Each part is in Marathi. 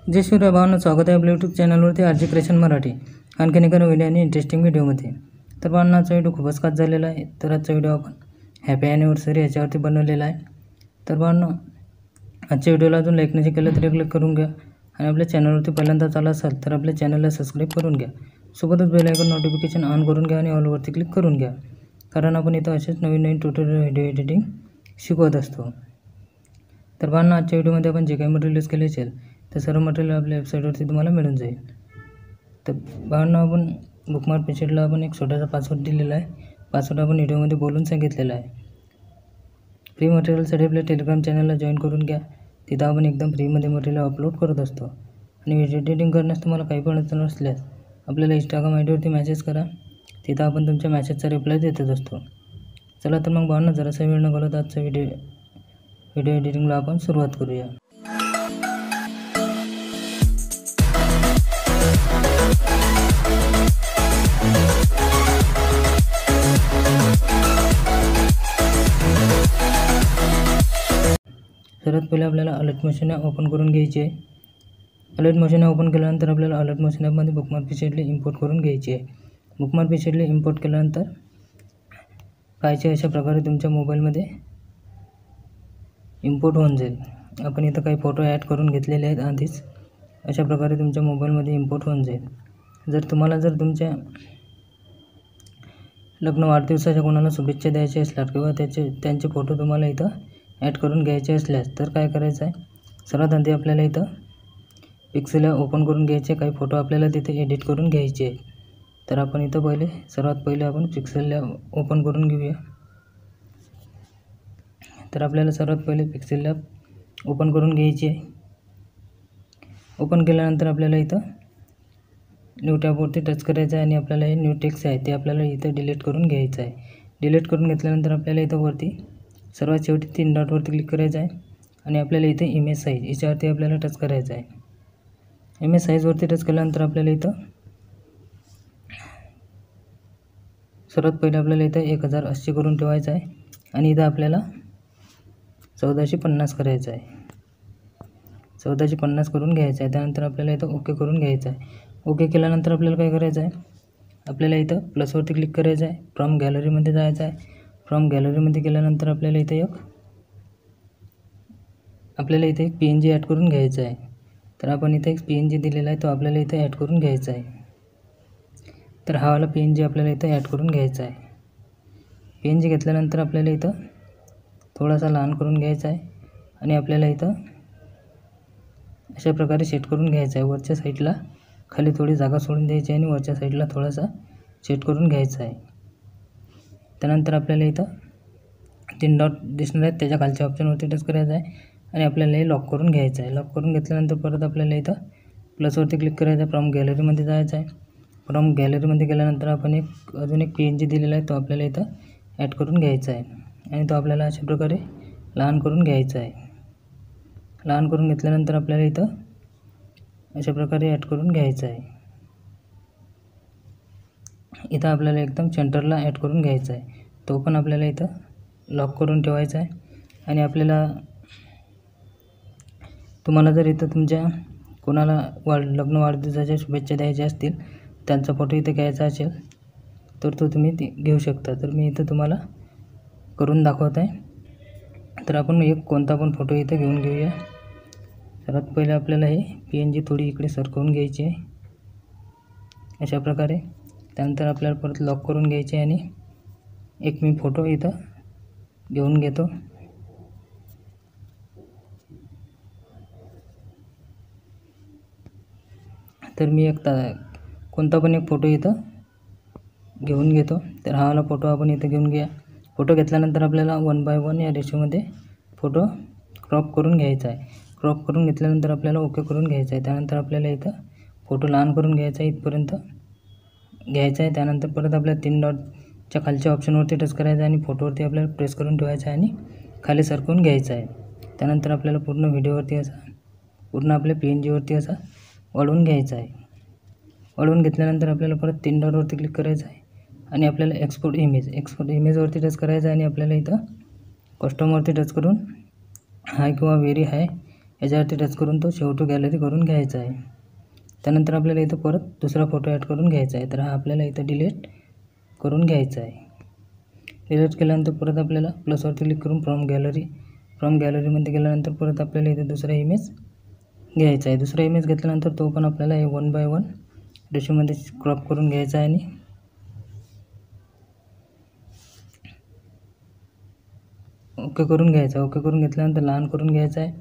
जय शिवराय भावांनो, स्वागत आहे आपल्या यूट्यूब चॅनलवरती आरजी क्रिएशन मराठी. आणखीन एका व्हिडिओ आणि इंटरेस्टिंग व्हिडिओमध्ये. तर भावांनो, आजचा व्हिडिओ खूपच खास झालेला आहे. तर आजचा व्हिडिओ आपण हॅपी ॲनिव्हर्सरी याच्यावरती बनवलेला आहे. तर भावांनो, आजच्या व्हिडिओला अजून लाईक नाही केलं तरी क्लिक करून घ्या आणि आपल्या चॅनलवरती पहिल्यांदाच आला असाल तर आपल्या चॅनलला सबस्क्राईब करून घ्या. सोबतच बेल आयकॉन नोटिफिकेशन ऑन करून घ्या आणि ऑलवरती क्लिक करून घ्या, कारण आपण इथं असेच नवीन ट्युटोरियल व्हिडिओ एडिटिंग शिकवत असतो. तर भावांनो, आजच्या व्हिडिओमध्ये आपण जे काही मटेरियल यूज केले असेल ते सर्व मटेरियल आपल्या वेबसाईटवरती तुम्हाला मिळून जाईल. तर भावांनो, आपण बुकमार्क पेजला आपण एक छोटासा पासवर्ड दिलेला आहे. पासवर्ड आपण व्हिडिओमध्ये बोलून सांगितलेला आहे. फ्री मटेरियलसाठी आपल्या टेलिग्राम चॅनलला जॉईन करून घ्या. तिथं आपण एकदम फ्रीमध्ये मटेरियल अपलोड करत असतो. आणि व्हिडिओ एडिटिंग करण्यास तुम्हाला काही पण अडचण असल्यास आपल्याला इंस्टाग्राम आय डीवरती मेसेज करा. तिथं आपण तुमच्या मेसेजचा रिप्लाय देतच असतो. चला तर मग भावांनो, जरासा वेळ न घालवता आजचा व्हिडिओ एडिटिंगला आपण सुरुवात करूया. सर्वात पहिले आपल्याला अलर्ट मोशन ॲप ओपन करून घ्यायची आहे. अलर्ट मोशन ॲप ओपन केल्यानंतर आपल्याला अलर्ट मोशन ॲपमध्ये बुकमार्क पेजली इम्पोर्ट करून घ्यायची आहे. बुकमार्क पेजली इम्पोर्ट केल्यानंतर कायचे अशा प्रकारे तुमच्या मोबाईलमध्ये इम्पोर्ट होऊन जाईल. आपण इथं काही फोटो ॲड करून घेतलेले आहेत आधीच. अशा प्रकारे तुमच्या मोबाईलमध्ये इम्पोर्ट होऊन जाईल. जर तुमच्या लग्न वाढदिवसाच्या कोणाला शुभेच्छा द्यायच्या असल्यास किंवा त्यांचे फोटो तुम्हाला इथं ॲड करून घ्यायचे असल्यास तर काय करायचं आहे, सर्वात आधी आपल्याला इथं पिक्सेल ओपन करून घ्यायचे. काही फोटो आपल्याला तिथे एडिट करून घ्यायचे आहेत. तर आपण इथं सर्वात पहिले आपण पिक्सेल ओपन करून घेऊया. तर आपल्याला सर्वात पहिले पिक्सेल ओपन करून घ्यायची आहे. ओपन केल्यानंतर आपल्याला इथं न्यू टॅबवरती टच करायचं आहे आणि आपल्याला हे न्यू टेक्स्ट आहे ते आपल्याला इथं डिलीट करून घ्यायचं आहे. डिलीट करून घेतल्यानंतर आपल्याला इथं वरती सर्वात शेवटी 3 डॉटवरती क्लिक करायचं आहे आणि आपल्याला इथे इमेज साईज याच्यावरती आपल्याला टच करायचं आहे. इमेज साईजवरती टच केल्यानंतर आपल्याला इथं सर्वात पहिले आपल्याला इथं 1080 करून ठेवायचं आहे आणि इथं आपल्याला 1450 करायचं आहे. 1450 करून घ्यायचं आहे. त्यानंतर आपल्याला इथं ओके करून घ्यायचं आहे. ओके केल्यानंतर आपल्याला काय करायचं आहे, आपल्याला इथं प्लसवरती क्लिक करायचं आहे. फ्रॉम गॅलरीमध्ये जायचं आहे. फ्रॉम गॅलरीमध्ये गेल्यानंतर आपल्याला इथे एक PNG ॲड करून घ्यायचं आहे. तर आपण इथे एक PNG दिलेला आहे, तो आपल्याला इथे ॲड करून घ्यायचा आहे. तर हा वाला PNG आपल्याला इथे ॲड करून घ्यायचा आहे. PNG घेतल्यानंतर आपल्याला इथं थोडासा लहान करून घ्यायचा आहे आणि आपल्याला इथं अशा प्रकारे सेट करून घ्यायचा आहे. वरच्या साईडला खाली थोडी जागा सोडून द्यायची आणि वरच्या साईडला थोडासा सेट करून घ्यायचा आहे. त्यानंतर आपल्याला इथं 3 डॉट दिसणार आहेत, त्याच्या खालच्या ऑप्शनवरती टच करायचं आहे आणि आपल्याला हे लॉक करून घ्यायचं आहे. लॉक करून घेतल्यानंतर परत आपल्याला इथं प्लसवरती क्लिक करायचं आहे. फ्रॉम गॅलरीमध्ये जायचं आहे. फ्रॉम गॅलरीमध्ये गेल्यानंतर आपण अजून एक PNG दिलेला आहे, तो आपल्याला इथं ॲड करून घ्यायचा आहे आणि तो आपल्याला अशा प्रकारे लहान करून घ्यायचा आहे. लहान करून घेतल्यानंतर आपल्याला इथं अशा प्रकारे ॲड करून घ्यायचं आहे. इथं आपल्याला एकदम सेंटरला ॲड करून घ्यायचा आहे. तो पण आपल्याला इथं लॉक करून ठेवायचा आहे. आणि आपल्याला तुम्हाला जर इथं तुमच्या कोणाला लग्न वाढदिवसाच्या शुभेच्छा द्यायच्या असतील, त्यांचा फोटो इथं घ्यायचा असेल तर तो तुम्ही घेऊ शकता. तर मी इथं तुम्हाला करून दाखवत आहे. तर आपण कोणता पण फोटो इथं घेऊन घेऊया. सर्वात पहिले आपल्याला हे PNG थोडी इकडे सरकवून घ्यायची आहे अशा प्रकारे. त्यानंतर आपल्याला परत लॉक करून घ्यायचे आणि एक मी फोटो इथं घेऊन घेतो. तर मी कोणता पण एक फोटो इथं घेऊन घेतो. तर हा वाला फोटो आपण इथं घेऊन घ्या. फोटो घेतल्यानंतर आपल्याला 1:1 या रेशोमध्ये फोटो क्रॉप करून घ्यायचा आहे. क्रॉप करून घेतल्यानंतर आपल्याला ओके करून घ्यायचं आहे. त्यानंतर आपल्याला इथं फोटो लहान करून घ्यायचा आहे, इथपर्यंत घ्यायचा आहे. त्यानंतर परत आपल्या 3 डॉटच्या खालच्या ऑप्शनवरती टच करायचं आहे आणि फोटोवरती आपल्याला प्रेस करून ठेवायचं आहे आणि खाली सरकवून घ्यायचं आहे. त्यानंतर आपल्याला पूर्ण आपल्या PNGवरती असा वाढवून घ्यायचा आहे. वाढवून घेतल्यानंतर आपल्याला परत 3 डॉटवरती क्लिक करायचं आहे आणि आपल्याला एक्सपोर्ट इमेजवरती टच करायचं आहे आणि आपल्याला इथं कस्टमवरती टच करून हाय किंवा व्हेरी हाय याच्यावरती टच करून तो सेव्ह टू गॅलरी करून घ्यायचा आहे. त्यानंतर आपल्याला इथं परत दुसरा फोटो ॲड करून घ्यायचा आहे. तर हा आपल्याला इथं डिलीट करून घ्यायचा आहे. डिलीट केल्यानंतर परत आपल्याला प्लसवरती क्लिक करून फ्रॉम गॅलरीमध्ये गेल्यानंतर परत आपल्याला इथे दुसरा इमेज घ्यायचा आहे. दुसरा इमेज घेतल्यानंतर तो पण आपल्याला 1:1 रेशोमध्ये क्रॉप करून घ्यायचा आहे आणि ओके करून घ्यायचा. ओके करून घेतल्यानंतर लहान करून घ्यायचा आहे.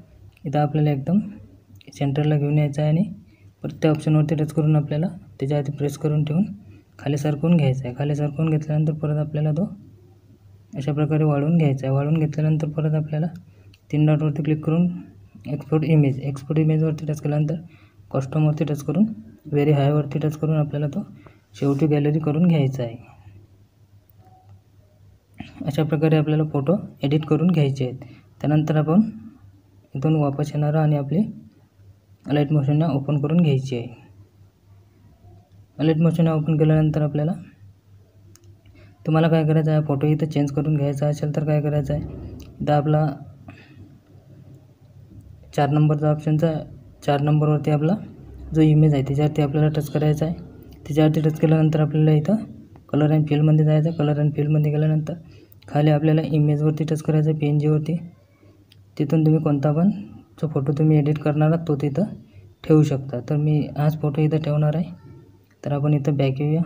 इथं आपल्याला एकदम सेंटरला घेऊन यायचं आहे आणि परत त्या ऑप्शनवरती टच करून आपल्याला त्याच्यावरती प्रेस करून ठेवून खाली सरकवून घ्यायचा आहे. खाली सरकवून घेतल्यानंतर परत आपल्याला तो अशा प्रकारे वाढवून घ्यायचा आहे. वाढवून घेतल्यानंतर परत आपल्याला 3 डॉटवरती क्लिक करून एक्सपोर्ट इमेजवरती टच केल्यानंतर कस्टमवरती टच करून व्हेरी हायवरती टच करून आपल्याला तो सेव्ह टू गॅलरी करून घ्यायचा आहे. अशा प्रकारे आपल्याला फोटो एडिट करून घ्यायचे आहेत. त्यानंतर आपण इथून वापस येणार आणि आपली लाईट मोशनला ओपन करून घ्यायची आहे. लाईट मोशनला ओपन केल्यानंतर आपल्याला तुम्हाला काय करायचं आहे, फोटो इथं चेंज करून घ्यायचा असेल तर काय करायचं आहे, इथं आपला 4 नंबरचा ऑप्शनचा 4 नंबरवरती आपला जो इमेज आहे त्याच्यावरती आपल्याला टच करायचा आहे. त्याच्यावरती टच केल्यानंतर आपल्याला इथं कलर अँड फिलमध्ये जायचं आहे. कलर अँड फिलमध्ये गेल्यानंतर खाली आपल्याला इमेजवरती टच करायचं आहे, PNGवरती. तिथून तुम्ही कोणता पण जो फोटो तुम्ही एडिट करणार आहात तो तिथं ठेवू शकता. तर मी हाच फोटो इथं ठेवणार आहे. तर आपण इथं बॅक येऊया.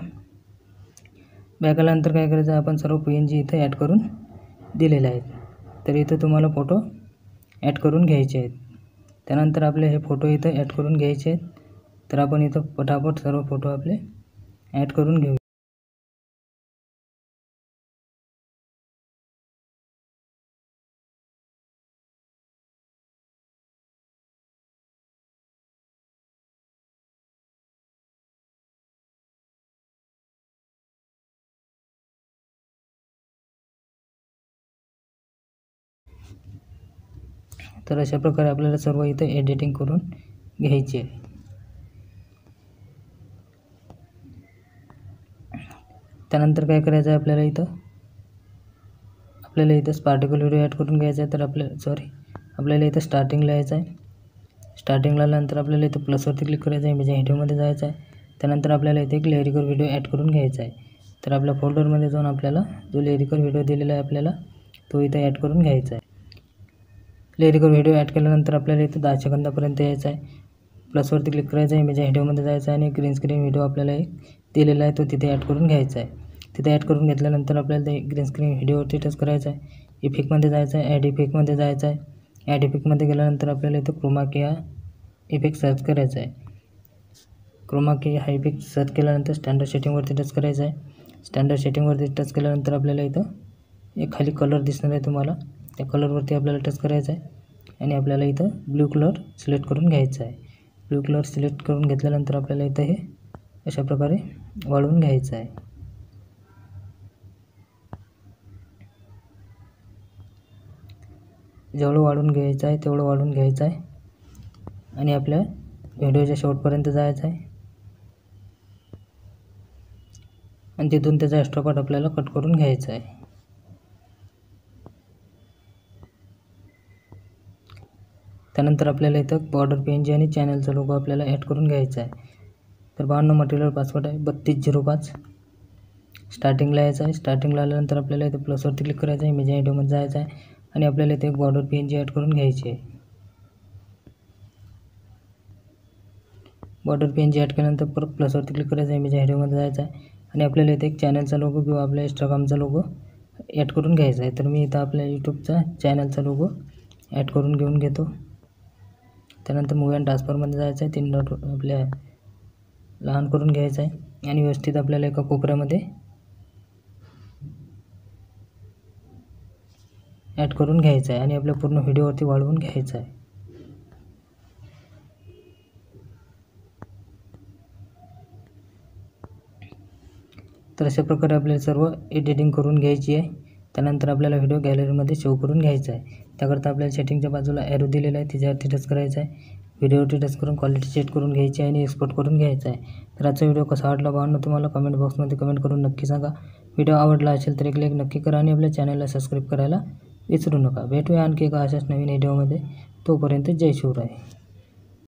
बॅक आल्यानंतर काय करायचं आहे, आपण सर्व PNG इथं ॲड करून दिलेले आहेत. तर इथं तुम्हाला फोटो ॲड करून घ्यायचे आहेत. त्यानंतर आपले हे फोटो इथं ॲड करून घ्यायचे आहेत. तर आपण इथं पटापट सर्व फोटो आपले ॲड करून घेऊ. तर अशा प्रकारे आपल्याला सर्व इथं एडिटिंग करून घ्यायची आहे. त्यानंतर काय करायचं आहे, आपल्याला इथं स्पार्टिकल व्हिडिओ ॲड करून घ्यायचा आहे. तर आपल्याला इथं स्टार्टिंगला यायचं आहे. स्टार्टिंगला आल्यानंतर आपल्याला इथं प्लसवरती क्लिक करायचं आहे, म्हणजे व्हिडिओमध्ये जायचं आहे. त्यानंतर आपल्याला इथे एक लिरिकल व्हिडिओ ॲड करून घ्यायचा आहे. तर आपल्या फोल्डरमध्ये जाऊन आपल्याला जो लिरिकल व्हिडिओ दिलेला आहे आपल्याला तो इथं ॲड करून घ्यायचा आहे. लिरिकल व्हिडिओ ॲड केल्यानंतर आपल्याला इथं 10 सेकंदापर्यंत यायचं आहे. प्लसवरती क्लिक करायचं आहे, म्हणजे व्हिडिओमध्ये जायचं आहे आणि ग्रीन स्क्रीन व्हिडिओ आपल्याला एक दिलेला आहे तो तिथे ॲड करून घ्यायचा आहे. तिथे ॲड करून घेतल्यानंतर आपल्याला ते ग्रीन स्क्रीन व्हिडिओवरती टच करायचं आहे. इफेक्टमध्ये जायचं आहे, ॲड इफेक्टमध्ये जायचं आहे. ॲड इफेक्टमध्ये गेल्यानंतर आपल्याला इथं क्रोमा की हा इफेक्ट सर्च करायचा आहे. क्रोमा की हा इफेक्ट सर्च केल्यानंतर स्टँडर्ड सेटिंगवरती टच करायचं आहे. स्टँडर्ड सेटिंगवरती टच केल्यानंतर आपल्याला इथं एक खाली कलर दिसणार आहे तुम्हाला, त्या कलरवरती आपल्याला टच करायचं आहे आणि आपल्याला इथं ब्ल्यू कलर सिलेक्ट करून घ्यायचा आहे. ब्ल्यू कलर सिलेक्ट करून घेतल्यानंतर आपल्याला इथं हे अशा प्रकारे वाढवून घ्यायचं आहे. जेवढं वाढवून घ्यायचं आहे तेवढं वाढवून घ्यायचं आहे आणि आपल्या व्हिडिओच्या शेवटपर्यंत जायचं आहे आणि तिथून त्याचा एक्स्ट्रा पार्ट आपल्याला कट करून घ्यायचा आहे. त्यानंतर आपल्याला इथं बॉर्डर PNG आणि चॅनलचा लोगो आपल्याला ॲड करून घ्यायचा आहे. तर 52 मटेरियल पासवर्ड आहे 3205. स्टार्टिंगला यायचं आहे. स्टार्टिंगला आल्यानंतर आपल्याला इथं प्लसवरती क्लिक करायचं आहे, इमेज व्हिडिओमध्ये जायचं आहे आणि आपल्याला इथे एक बॉर्डर PNG ॲड करून घ्यायची आहे. बॉर्डर PNG ॲड केल्यानंतर परत प्लसवरती क्लिक करायचं आहे, इमेज व्हिडिओमध्ये जायचं आहे आणि आपल्याला इथे एक चॅनलचा लोगो किंवा आपल्या इंस्टाग्रामचा लोगो ॲड करून घ्यायचा आहे. तर मी इथं आपल्या यूट्यूबचा चॅनलचा लोगो ॲड करून घेऊन घेतो. त्यानंतर मूव्ही अँड ट्रान्सफरमध्ये जायचं आहे. 3 डॉट आपल्या लहान करून घ्यायचं आहे आणि व्यवस्थित आपल्याला एका कोपऱ्यामध्ये ॲड करून घ्यायचं आहे आणि आपल्या पूर्ण व्हिडिओवरती वाढवून घ्यायचं आहे. तर अशा प्रकारे आपल्याला सर्व एडिटिंग करून घ्यायची आहे. त्यानंतर आपल्याला व्हिडिओ गॅलरीमध्ये सेव्ह करून घ्यायचा आहे. त्याकरता आपल्याला सेटिंगच्या बाजूला ॲरो दिलेला आहे, त्याच्यावरती टच करायचं आहे. व्हिडिओवरती टच करून क्वालिटी सेट करून घ्यायची आहे आणि एक्सपोर्ट करून घ्यायचा आहे. तर आजचा व्हिडिओ कसा वाटला भावांनो तुम्हाला कमेंट बॉक्समध्ये कमेंट करून नक्की सांगा. व्हिडिओ आवडला असेल तर एक लाईक नक्की करा आणि आपल्या चॅनलला सबस्क्राईब करायला विसरू नका. भेटूया आणखी एका अशाच नवीन व्हिडिओमध्ये. तोपर्यंत जय शिवराय.